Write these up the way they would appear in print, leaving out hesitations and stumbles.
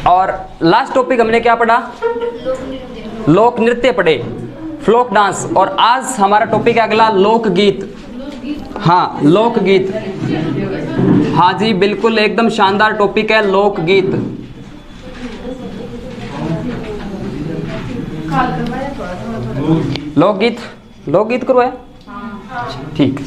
और last topic हमने क्या पढ़ा? लोक नृत्य पढ़े, फ्लोक डांस। और आज हमारा टॉपिक है अगला लोकगीत। हाँ, लोकगीत। हाँ जी बिल्कुल, एकदम शानदार टॉपिक है लोकगीत। लोकगीत, लोकगीत करो है ठीक,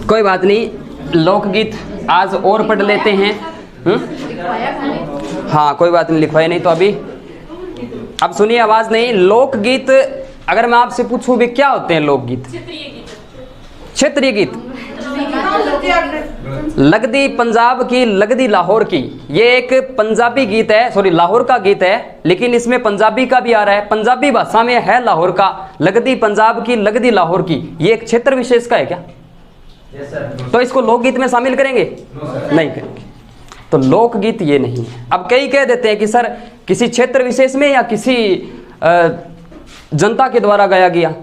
कोई बात नहीं। लोकगीत आज और पढ़ लेते हैं। हाँ कोई बात नहीं, लिखवाए नहीं तो अभी। अब सुनिए, आवाज नहीं। लोकगीत अगर मैं आपसे पूछूं भी क्या होते हैं लोकगीत? क्षेत्रीय गीत। लगदी पंजाब की, लगदी लाहौर की, ये एक पंजाबी गीत है, सॉरी लाहौर का गीत है, लेकिन इसमें पंजाबी का भी आ रहा है, पंजाबी भाषा में है लाहौर का। लगदी पंजाब की, लगदी लाहौर की, ये एक क्षेत्र विशेष का है क्या? तो इसको लोकगीत में शामिल करेंगे? नहीं करेंगे। तो लोकगीत ये नहीं है। अब कई कह देते हैं कि सर किसी क्षेत्र विशेष में या किसी जनता के द्वारा गाया गया।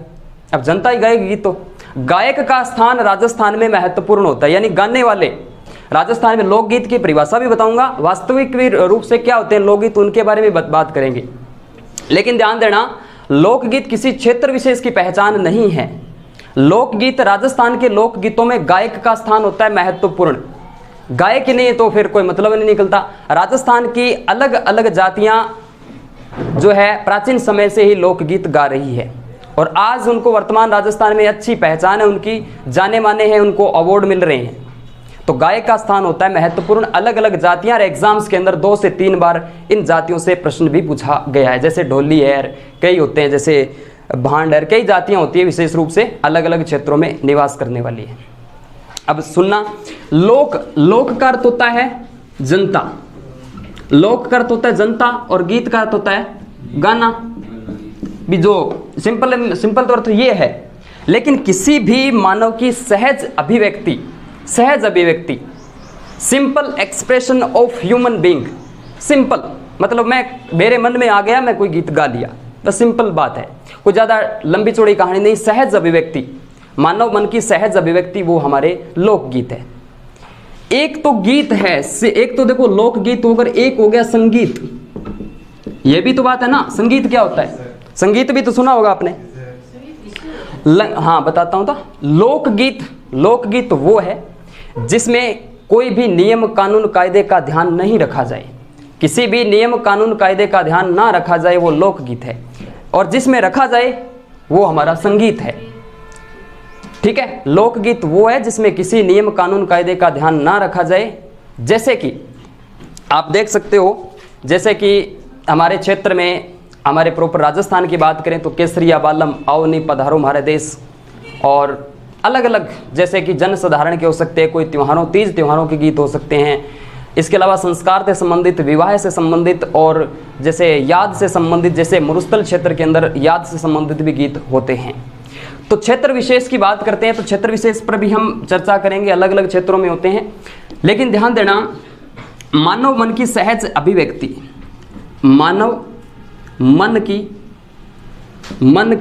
अब जनता ही गाएगी गीत तो। गायक का स्थान राजस्थान में महत्वपूर्ण होता है, यानी गाने वाले। राजस्थान में लोकगीत की परिभाषा भी बताऊंगा, वास्तविक रूप से क्या होते हैं लोकगीत उनके बारे में बात करेंगे। लेकिन ध्यान देना, लोकगीत किसी क्षेत्र विशेष की पहचान नहीं है। लोकगीत, राजस्थान के लोकगीतों में गायक का स्थान होता है महत्वपूर्ण। गायक ही नहीं तो फिर कोई मतलब नहीं निकलता। राजस्थान की अलग अलग जातियां जो है प्राचीन समय से ही लोकगीत गा रही है, और आज उनको वर्तमान राजस्थान में अच्छी पहचान है, उनकी जाने माने हैं, उनको अवार्ड मिल रहे हैं। तो गायक का स्थान होता है महत्वपूर्ण। अलग अलग जातियां, और एग्जाम्स के अंदर 2 से 3 बार इन जातियों से प्रश्न भी पूछा गया है। जैसे ढोली है, कई होते हैं, जैसे भांड है, कई जातियां होती है विशेष रूप से अलग अलग क्षेत्रों में निवास करने वाली है। अब सुनना, लोक, लोक का अर्थ होता है जनता, लोक का अर्थ होता है जनता, और गीत का अर्थ होता है गाना भी। जो सिंपल तो अर्थ ये है। लेकिन किसी भी मानव की सहज अभिव्यक्ति, सहज अभिव्यक्ति, simple expression of human being. Simple मतलब मेरे मन में आ गया, मैं कोई गीत गा लिया, बस सिंपल बात है, कोई ज्यादा लंबी चौड़ी कहानी नहीं। सहज अभिव्यक्ति, मानव मन की सहज अभिव्यक्ति, वो हमारे लोकगीत है। एक तो गीत है, एक तो देखो लोकगीत होकर, एक हो गया संगीत। ये भी तो बात है ना, संगीत क्या होता है? संगीत भी तो सुना होगा आपने। हाँ बताता हूं तो, लोकगीत, लोकगीत वो है जिसमें कोई भी नियम कानून कायदे का ध्यान नहीं रखा जाए। किसी भी नियम कानून कायदे का ध्यान ना रखा जाए वो लोकगीत है, और जिसमें रखा जाए वो हमारा संगीत है। ठीक है, लोकगीत वो है जिसमें किसी नियम कानून कायदे का ध्यान ना रखा जाए। जैसे कि आप देख सकते हो, जैसे कि हमारे क्षेत्र में, हमारे प्रॉपर राजस्थान की बात करें तो केसरिया बालम, आओ नी पधारो हमारे देश, और अलग अलग जैसे कि जन साधारण के हो सकते हैं, कोई त्योहारों, तीज त्योहारों के गीत हो सकते हैं। इसके अलावा संस्कार से संबंधित, विवाह से संबंधित, और जैसे याद से संबंधित, जैसे मुरुस्थल क्षेत्र के अंदर याद से संबंधित भी गीत होते हैं। तो क्षेत्र विशेष की बात करते हैं तो क्षेत्र विशेष पर भी हम चर्चा करेंगे, अलग अलग क्षेत्रों में होते हैं। लेकिन ध्यान देना, मानव मन की सहज अभिव्यक्ति, मानव मन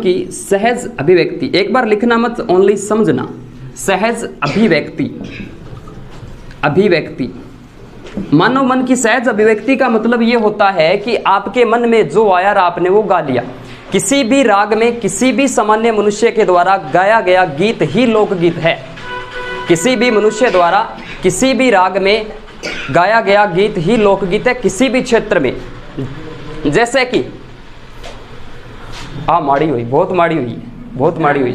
की सहज अभिव्यक्ति, एक बार लिखना मत, ओनली समझना। सहज अभिव्यक्ति, अभिव्यक्ति, मानव मन की सहज अभिव्यक्ति का मतलब ये होता है कि आपके मन में जो आया आपने वो गा लिया। किसी भी राग में किसी भी सामान्य मनुष्य के द्वारा गाया गया गीत ही लोकगीत है। किसी भी मनुष्य द्वारा किसी भी राग में गाया गया गीत ही लोकगीत है, किसी भी क्षेत्र में। जैसे कि माड़ी हुई, बहुत माड़ी हुई, बहुत माड़ी हुई।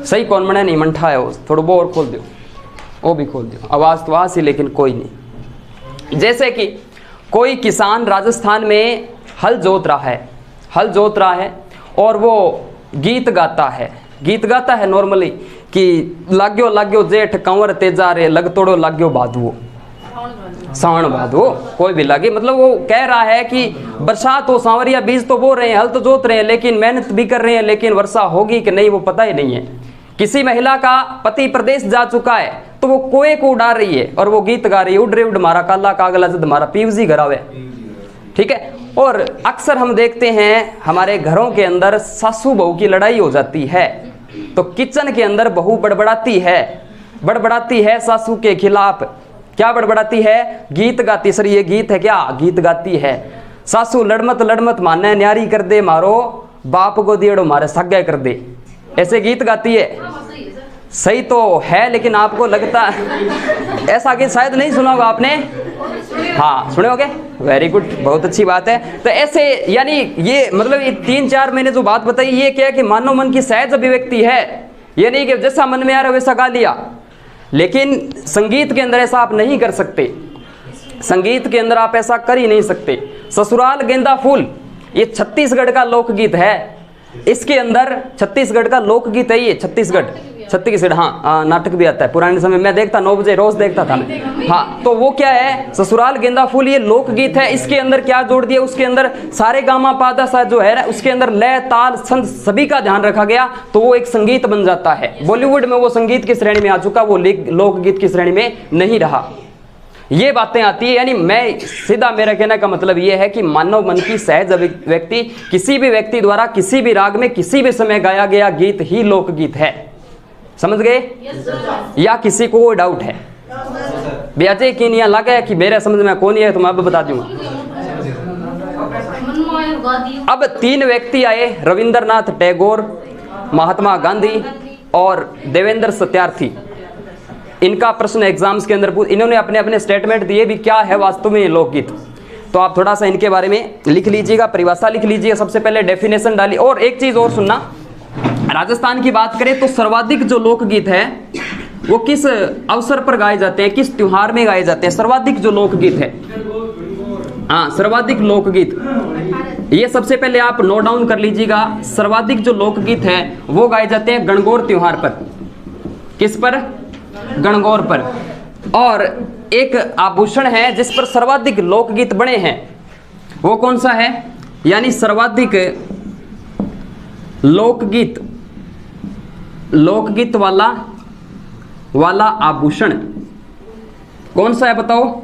सही कौन मना नहीं, मंठा है वो, थोड़ा वो और खोल दो, वो भी खोल दो, आवाज तो आ सी लेकिन कोई नहीं। जैसे कि कोई किसान राजस्थान में हल जोत रहा है और वो गीत गाता है नॉर्मली कि लाग्यो जेठ कंवर तेजा रे, लग तोड़ो लाग्यो भादुओ, सावन भादो, कोई भी लगे। मतलब वो कह रहा है कि बरसात हो, सांवरिया बीज तो बो रहे हैं, हल तो जोत रहे हैं, लेकिन मेहनत भी कर रहे हैं, लेकिन वर्षा होगी कि नहीं वो पता ही नहीं है। किसी महिला का पति प्रदेश जा चुका है तो वो कोए को उड़ा रही है और वो गीत गा रही है, उड़ रे उड़ मारा काला कागला जद मारा पीवजी घरावे। ठीक है, और अक्सर हम देखते हैं हमारे घरों के अंदर सासू बहू की लड़ाई हो जाती है तो किचन के अंदर बहू बड़बड़ाती है सासू के खिलाफ, क्या बड़बड़ाती है? गीत गाती। सर ये गीत है क्या? गीत गाती है। सासू लड़मत लड़मत माने न्यारी कर दे मारो, बाप को दियड़ो मारे सगे कर दे, ऐसे गीत गाती है। सही तो है, लेकिन आपको लगता ऐसा गीत शायद नहीं सुना होगा आपने। हाँ सुने होगे, वेरी गुड, बहुत अच्छी बात है। तो ऐसे यानी ये मतलब ये 3-4 मैंने जो बात बताई ये क्या है कि मानव मन की सहज अभिव्यक्ति है। ये नहीं कि जैसा मन में आ रहा है वैसा गा लिया। लेकिन संगीत के अंदर ऐसा आप नहीं कर सकते, संगीत के अंदर आप ऐसा कर ही नहीं सकते। ससुराल गेंदा फूल ये छत्तीसगढ़ का लोकगीत है। इसके अंदर छत्तीसगढ़ का लोकगीत है ये। छत्तीसगढ़ हाँ, नाटक भी आता है। पुराने समय में देखता 9 बजे रोज देखता था मैं। हाँ तो वो क्या है, ससुराल गेंदा फूल ये लोकगीत है। इसके अंदर क्या जोड़ दिया, उसके अंदर सारे गामा पादा सा जो है उसके अंदर लय ताल छंद सभी का ध्यान रखा गया, तो वो एक संगीत बन जाता है। बॉलीवुड में वो संगीत की श्रेणी में आ चुका, वो लोकगीत की श्रेणी में नहीं रहा। ये बातें आती है। यानी मैं सीधा मेरा कहने का मतलब ये है कि मानव मन की सहज अभिव्यक्ति किसी भी व्यक्ति द्वारा किसी भी राग में किसी भी समय गाया गया गीत ही लोकगीत है। समझ गए? या किसी को कोई डाउट है? ब्याजे की नहीं लगे कि मेरे समझ में कौन है तो मैं अब बता दूंगा। अब 3 व्यक्ति आए, रविंद्रनाथ टैगोर, महात्मा गांधी और देवेंद्र सत्यार्थी। इनका प्रश्न एग्जाम्स के अंदर इन्होंने अपने अपने स्टेटमेंट दिए भी क्या है वास्तव में ये लोकगीत। तो आप थोड़ा सा इनके बारे में लिख लीजिएगा, परिभाषा लिख लीजिएगा, सबसे पहले डेफिनेशन डालिए। और एक चीज और सुनना, राजस्थान की बात करें तो सर्वाधिक जो लोकगीत है वो किस अवसर पर गाए जाते हैं, किस त्योहार में गाए जाते हैं? सर्वाधिक जो लोकगीत है, हाँ सर्वाधिक लोकगीत, ये सबसे पहले आप नोट डाउन कर लीजिएगा। सर्वाधिक जो लोकगीत है वो गाए जाते हैं गणगौर त्योहार पर। किस पर? गणगौर पर। और एक आभूषण है जिस पर सर्वाधिक लोकगीत बने हैं, वो कौन सा है? यानी सर्वाधिक लोकगीत वाला आभूषण कौन सा है बताओ?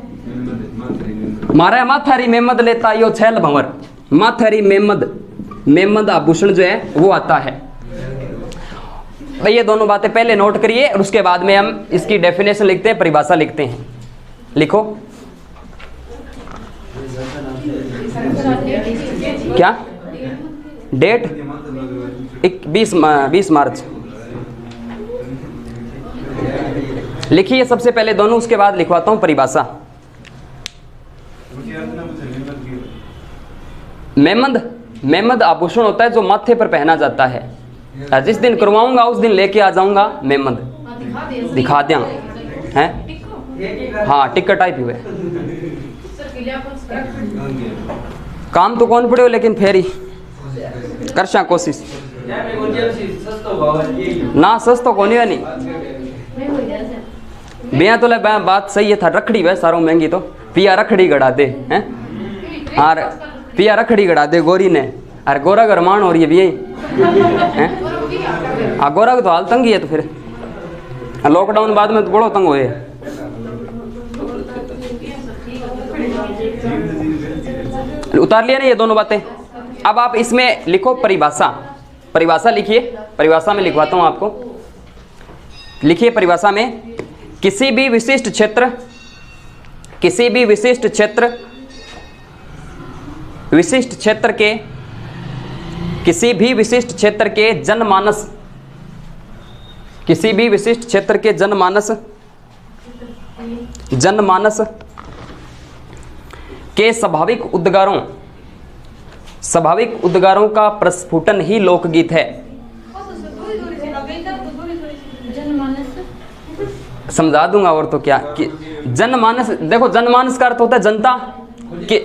मारा माथारी मेमद लेता यो छैल भंवर, माथारी मेमद आभूषण जो है वो आता है। भाई ये दोनों बातें पहले नोट करिए और उसके बाद में हम इसकी डेफिनेशन लिखते हैं, परिभाषा लिखते हैं। लिखो क्या डेट? 20 मार्च लिखिए सबसे पहले दोनों, उसके बाद लिखवाता हूं परिभाषा। मेमद आभूषण होता है जो माथे पर पहना जाता है। जिस दिन करवाऊंगा उस दिन लेके आ जाऊंगा मेमद, दिखा दिया है। हाँ टिक्का टाइप हुए। काम तो कौन पड़े हो, लेकिन फेरी कर कोशिश ना सस्तो कौन है नहीं बिया तो बात सही है था। रखड़ी वै सारों महंगी तो पिया रखड़ी गड़ा दे हैं, और पिया रखड़ी गड़ा दे गोरी ने, अरे गोरा गरमान हो रही है भी हैं। हाँ गोरा तो हाल तंगी है, तो फिर लॉकडाउन बाद में तो बड़ो तंग हुए। उतार लिया ना ये दोनों बातें। अब आप इसमें लिखो परिभाषा लिखिए। परिभाषा में लिखवाता हूं आपको। लिखिए परिभाषा में, किसी भी विशिष्ट क्षेत्र के जनमानस के स्वाभाविक उद्गारों का प्रस्फुटन ही लोकगीत है। समझा दूंगा और तो क्या कि जनमानस, देखो जनमानस का अर्थ होता है जनता। कि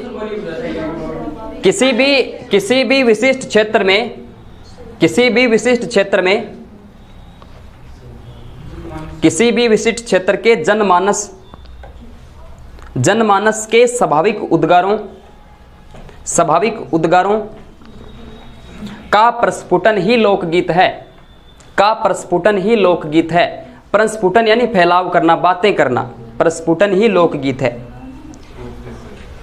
किसी भी विशिष्ट क्षेत्र के जनमानस के स्वाभाविक उद्गारों का प्रस्फुटन ही लोकगीत है। प्रस्फुटन यानी फैलाव करना, बातें करना, प्रस्फुटन ही लोकगीत है।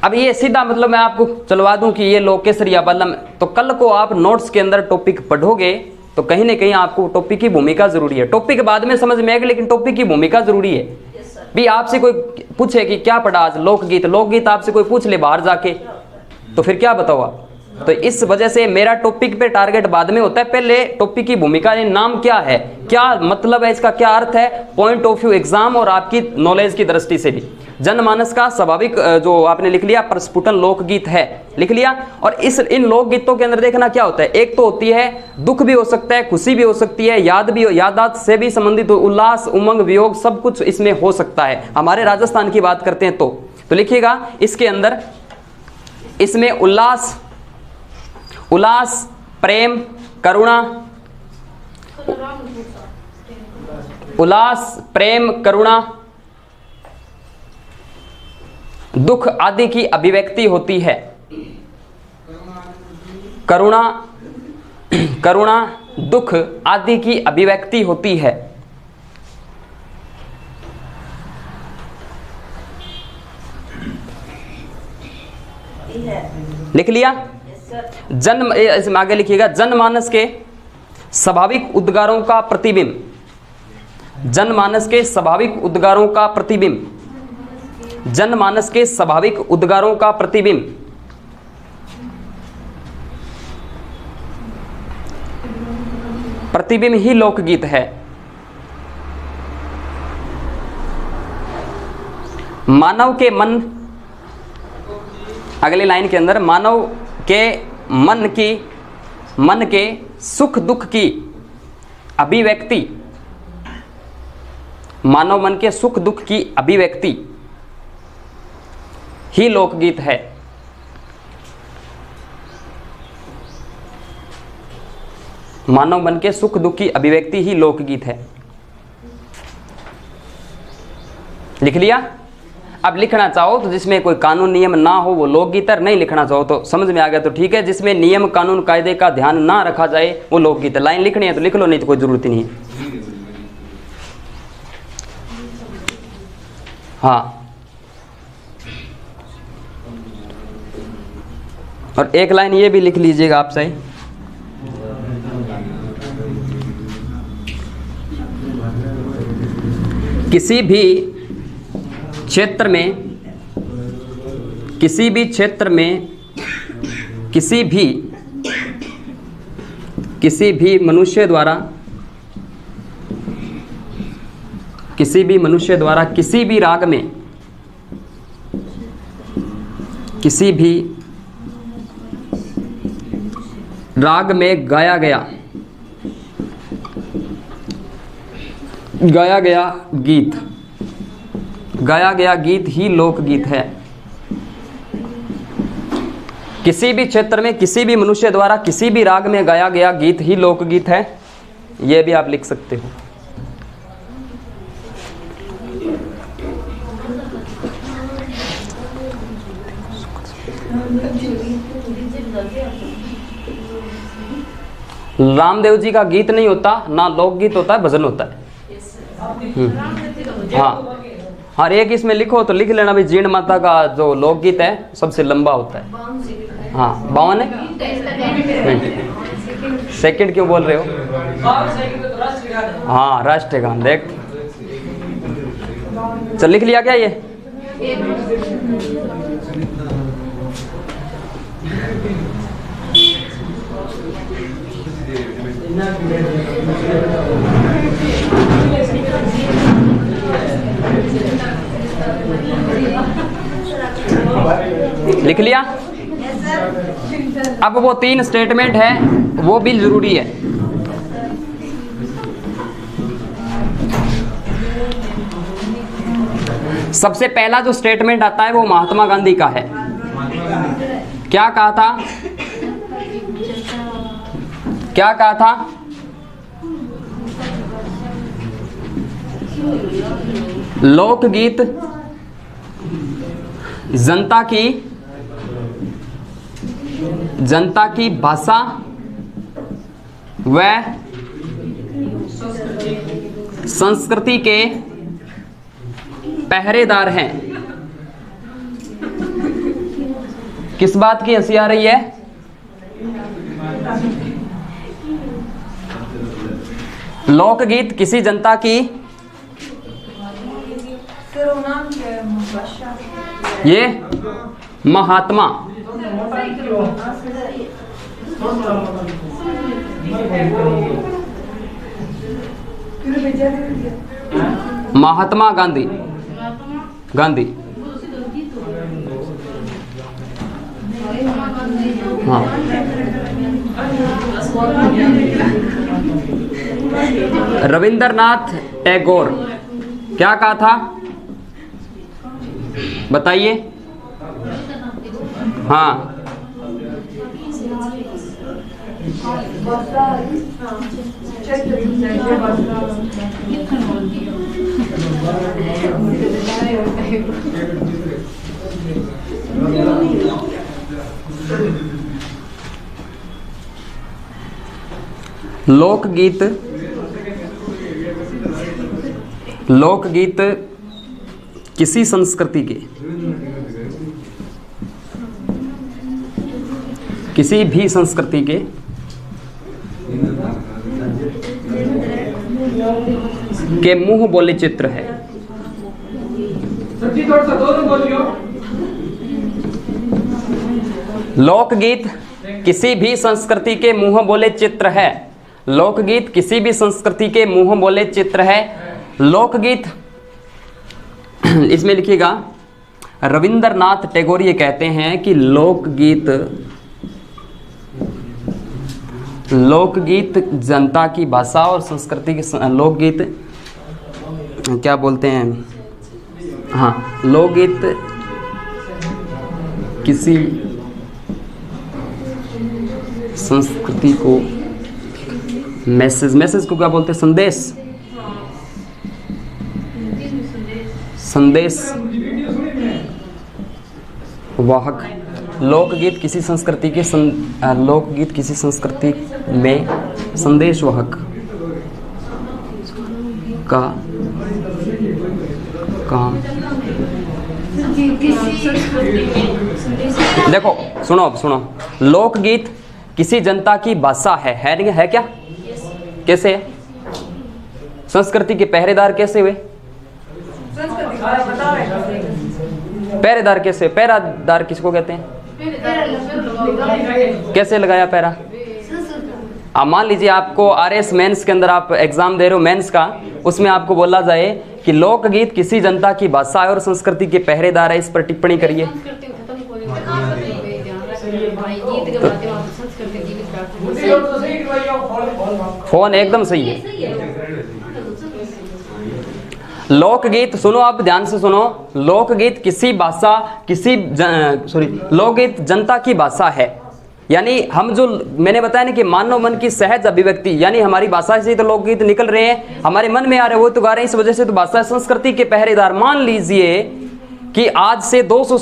अब ये सीधा मतलब मैं आपको चलवा दूं कि ये लोकेसर या बल्लम, तो कल को आप नोट्स के अंदर टॉपिक पढ़ोगे तो कहीं ना कहीं आपको टॉपिक की भूमिका जरूरी है। टॉपिक बाद में समझ में आएगा, लेकिन टॉपिक की भूमिका जरूरी है। भी आपसे कोई पूछे कि क्या पढ़ा आज, लोकगीत, लोकगीत आपसे कोई पूछ ले बाहर जाके, तो फिर क्या बताओ आप। तो इस वजह से मेरा टॉपिक पे टारगेट बाद में होता है, पहले टॉपिक की भूमिका, नाम क्या है, क्या मतलब है, इसका क्या अर्थ है, पॉइंट ऑफ व्यू एग्जाम और आपकी नॉलेज की दृष्टि से भी। जनमानस का स्वाभाविक जो आपने लिख लिया प्रस्फुटन लोकगीत है, लिख लिया। और इन लोकगीतों के अंदर देखना क्या होता है, एक तो होती है दुख भी हो सकता है, खुशी भी हो सकती है, यादात से भी संबंधित, उल्लास, उमंग, वियोग, सब कुछ इसमें हो सकता है। हमारे राजस्थान की बात करते हैं तो लिखिएगा इसके अंदर, इसमें उल्लास, प्रेम, करुणा, उल्लास, प्रेम, करुणा, दुख आदि की अभिव्यक्ति होती है। करुणा, दुख आदि की अभिव्यक्ति होती है। लिख लिया। इसमें आगे लिखिएगा, जनमानस के स्वाभाविक उद्गारों का प्रतिबिंब, जनमानस के स्वाभाविक उद्गारों का प्रतिबिंब, जनमानस के स्वाभाविक उद्गारों का प्रतिबिंब, प्रतिबिंब ही लोकगीत है। मानव के मन, अगली लाइन के अंदर, मानव के मन के सुख दुख की अभिव्यक्ति, मानव मन के सुख दुख की अभिव्यक्ति ही लोकगीत है। मानव मन के सुख दुख की अभिव्यक्ति ही लोकगीत है। लिख लिया। अब लिखना चाहो तो जिसमें कोई कानून नियम ना हो वो लोकगीत है, नहीं लिखना चाहो तो समझ में आ गया तो ठीक है, जिसमें नियम कानून कायदे का ध्यान ना रखा जाए वो लोकगीत है। लाइन लिखनी है तो लिख लो, नहीं तो कोई जरूरत ही नहीं है। हाँ, और एक लाइन ये भी लिख लीजिएगा आप सही, किसी भी क्षेत्र में किसी भी मनुष्य द्वारा किसी भी राग में गाया गया गीत ही लोकगीत है। किसी भी क्षेत्र में किसी भी मनुष्य द्वारा किसी भी राग में गाया गया गीत ही लोकगीत है, यह भी आप लिख सकते हो। रामदेव जी का गीत नहीं होता, ना लोकगीत होता है, भजन होता है। हाँ, हर एक इसमें लिखो तो लिख लेना भी, जीण माता का जो लोकगीत है सबसे लंबा होता है। हाँ, 52 है। सेकंड क्यों बोल रहे हो? हाँ, राष्ट्रीय गान। देख, चल लिख लिया क्या ये? लिख लिया। अब वो 3 स्टेटमेंट है वो भी जरूरी है। सबसे पहला जो स्टेटमेंट आता है वो महात्मा गांधी का है। क्या कहा था? क्या कहा था? लोकगीत जनता की भाषा व संस्कृति के पहरेदार हैं। किस बात की हंसी आ रही है? लोकगीत किसी जनता की ये महात्मा। महात्मा गांधी। गांधी, हाँ। रविंद्रनाथ टैगोर, क्या कहा था बताइए? हाँ, लोकगीत, लोकगीत किसी संस्कृति के, किसी भी संस्कृति के मुंह बोले चित्र है। लोकगीत किसी भी संस्कृति के मुंह बोले चित्र है। लोकगीत किसी भी संस्कृति के मुंह बोले चित्र है। लोकगीत, इसमें लिखिएगा, रविंद्रनाथ टैगोर ये कहते हैं कि लोकगीत, लोकगीत जनता की भाषा और संस्कृति के, लोकगीत क्या बोलते हैं, हाँ, लोकगीत किसी संस्कृति को, मैसेज, मैसेज को क्या बोलते हैं, संदेश, संदेश वाहक। लोकगीत किसी संस्कृति के लोकगीत किसी संस्कृति में संदेश वाहक का काम। देखो सुनो सुनो, लोकगीत किसी जनता की भाषा है क्या? कैसे है? संस्कृति के पहरेदार कैसे हुए? पहरेदार कैसे? पहरेदार किसको कहते हैं? कैसे लगाया पहरा? आप मान लीजिए आपको आरएस मेंस के अंदर आप एग्जाम दे रहे हो, मेंस का, उसमें आपको बोला जाए कि लोकगीत किसी जनता की भाषा और संस्कृति के पहरेदार है, इस पर टिप्पणी करिए। फोन एकदम सही है। लोकगीत सुनो, आप ध्यान से सुनो, लोकगीत किसी भाषा, लोकगीत जनता की भाषा है। यानी हम जो मैंने बताया ना कि मानव मन की सहज अभिव्यक्ति, यानी हमारी भाषा से तो लोकगीत निकल रहे हैं, हमारे मन में आ रहे हैं, वो तो गा रहे हैं, इस वजह से तो भाषा संस्कृति के पहरेदार। मान लीजिए कि आज से 200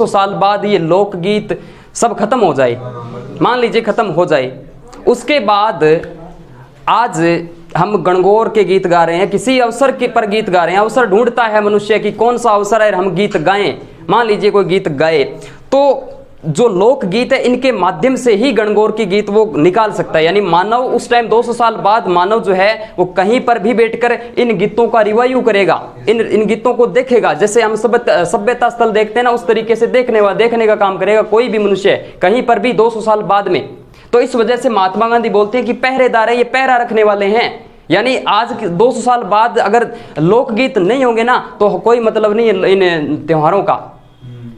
साल बाद ये लोकगीत सब खत्म हो जाए, मान लीजिए खत्म हो जाए, उसके बाद आज हम गणगौर के गीत गा रहे हैं, किसी अवसर के पर गीत गा रहे हैं, अवसर ढूंढता है मनुष्य कि कौन सा अवसर है हम गीत गाएं, मान लीजिए कोई गीत गाए, तो जो लोकगीत है इनके माध्यम से ही गणगौर की गीत वो निकाल सकता है। यानी मानव उस टाइम 200 साल बाद मानव जो है वो कहीं पर भी बैठकर इन गीतों का रिवायू करेगा, इन गीतों को देखेगा, जैसे हम सभ्यता स्थल देखते हैं ना, उस तरीके से देखने का काम करेगा कोई भी मनुष्य कहीं पर भी 200 साल बाद में। तो इस वजह से महात्मा गांधी बोलते हैं कि पहरेदार है, ये पहरा रखने वाले हैं। यानी आज 200 साल बाद अगर लोकगीत नहीं होंगे ना तो कोई मतलब नहीं है इन त्योहारों का,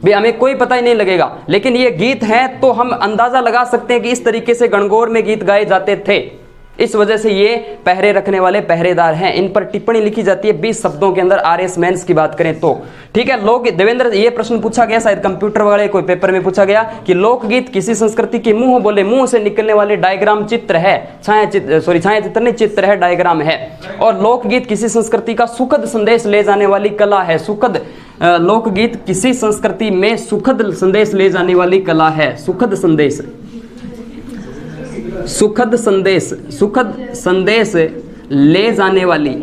भी हमें कोई पता ही नहीं लगेगा। लेकिन ये गीत हैं तो हम अंदाजा लगा सकते हैं कि इस तरीके से गणगौर में गीत गाए जाते थे। इस वजह से ये पहरे रखने वाले पहरेदार हैं। इन पर टिप्पणी लिखी जाती है 20 शब्दों के अंदर, आरएस मेंस की बात करें तो। ठीक है, लोक देवेंद्र, ये प्रश्न पूछा गया शायद कंप्यूटर वाले कोई पेपर में पूछा गया कि लोकगीत किसी संस्कृति के मुंह बोले, मुंह से निकलने वाले डायग्राम चित्र है, छाया चित्र नहीं, चित्र है, डायग्राम है। और लोकगीत किसी संस्कृति का सुखद संदेश ले जाने वाली कला है। सुखद लोकगीत किसी संस्कृति में सुखद संदेश ले जाने वाली कला है। सुखद संदेश, सुखद संदेश, सुखद संदेश ले जाने वाली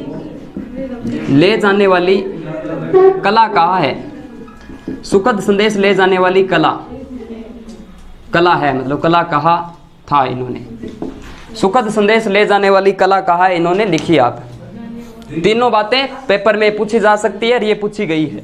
कला कहाँ है? सुखद संदेश ले जाने वाली कला है, मतलब कला कहा था इन्होंने, सुखद संदेश ले जाने वाली कला कहा है इन्होंने, लिखिए आप। तीनों बातें पेपर में पूछी जा सकती है और ये पूछी गई है।